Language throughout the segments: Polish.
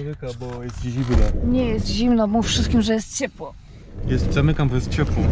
Zamykam, bo jest zimno. Nie jest zimno, mów wszystkim, że jest ciepło. Zamykam, bo jest ciepło.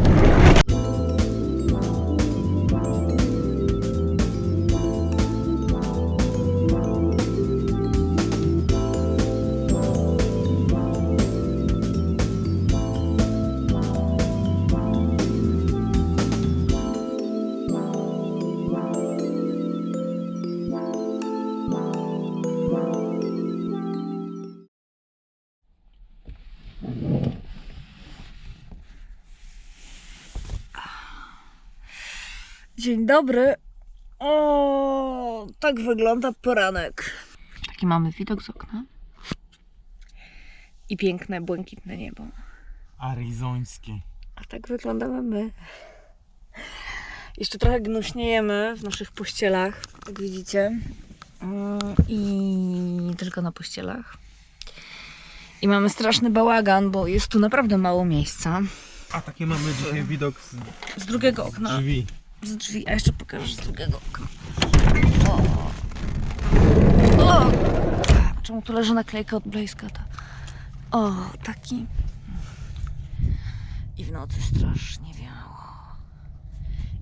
Dzień dobry. O, tak wygląda poranek. Taki mamy widok z okna. I piękne, błękitne niebo. Arizońskie. A tak wyglądamy my. Jeszcze trochę gnuśniejemy w naszych pościelach, jak widzicie. I tylko na pościelach. I mamy straszny bałagan, bo jest tu naprawdę mało miejsca. A takie mamy dzisiaj widok Z drugiego okna. drzwi. Z drzwi, a jeszcze pokażę z drugiego okna. O! Czemu tu leży naklejka od Blazecata? O, taki. I w nocy strasznie wiało.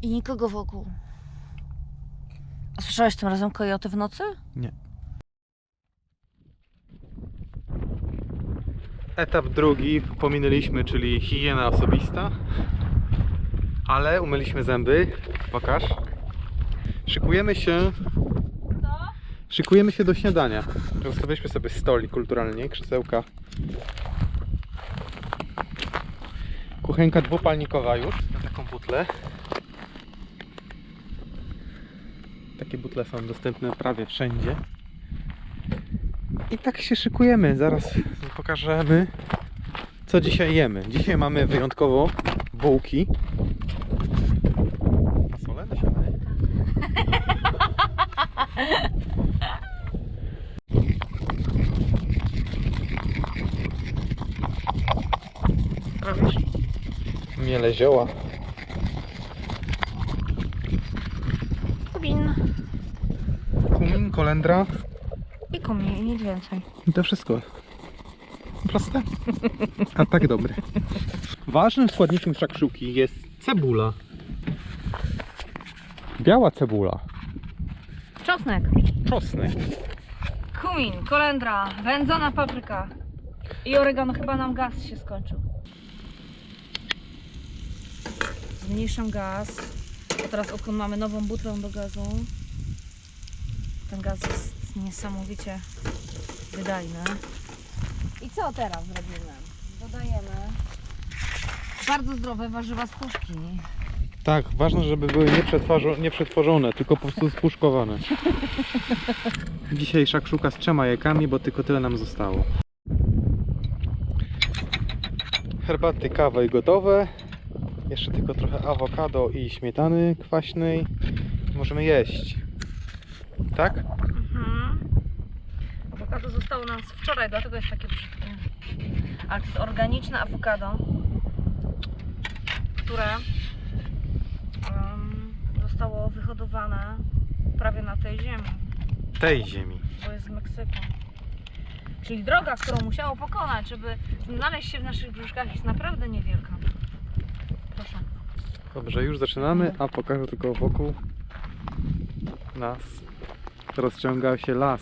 I nikogo wokół. A słyszałeś tym razem kojoty w nocy? Nie. Etap drugi pominęliśmy, czyli higiena osobista. Ale umyliśmy zęby. Pokaż. Szykujemy się. Co? Szykujemy się do śniadania. Zostawiliśmy sobie stolik kulturalnie, krzesełka. Kuchenka dwupalnikowa już na taką butlę. Takie butle są dostępne prawie wszędzie. I tak się szykujemy. Zaraz pokażemy, co dzisiaj jemy. Dzisiaj mamy wyjątkowo bułki. Solene siadaj. Robisz? Miele zioła. Kumin. Kumin, kolendra. I kumin, i nic więcej. I to wszystko. Proste. A tak dobre. Ważnym składnikiem szakszuki jest cebula. Biała cebula. Czosnek. Czosnek. Kumin, kolendra, wędzona papryka i oregano. Chyba nam gaz się skończył. Zmniejszam gaz. Bo teraz mamy nową butlę do gazu. Ten gaz jest niesamowicie wydajny. I co teraz robimy? Dodajemy bardzo zdrowe warzywa z puszki. Tak, ważne, żeby były nieprzetworzone, tylko po prostu spuszkowane. Dzisiaj szakszuka z 3 jajkami, bo tylko tyle nam zostało. Herbaty, kawa i gotowe. Jeszcze tylko trochę awokado i śmietany kwaśnej. Możemy jeść. Tak? Awokado zostało nam z wczoraj, dlatego jest takie brzydkie. Ale to jest organiczne awokado, które zostało wyhodowane prawie na tej ziemi, Tej ziemi. bo jest z Meksyku. Czyli droga, którą musiało pokonać, żeby znaleźć się w naszych brzuszkach, jest naprawdę niewielka. Proszę. Dobrze, już zaczynamy, a pokażę tylko wokół nas rozciąga się las.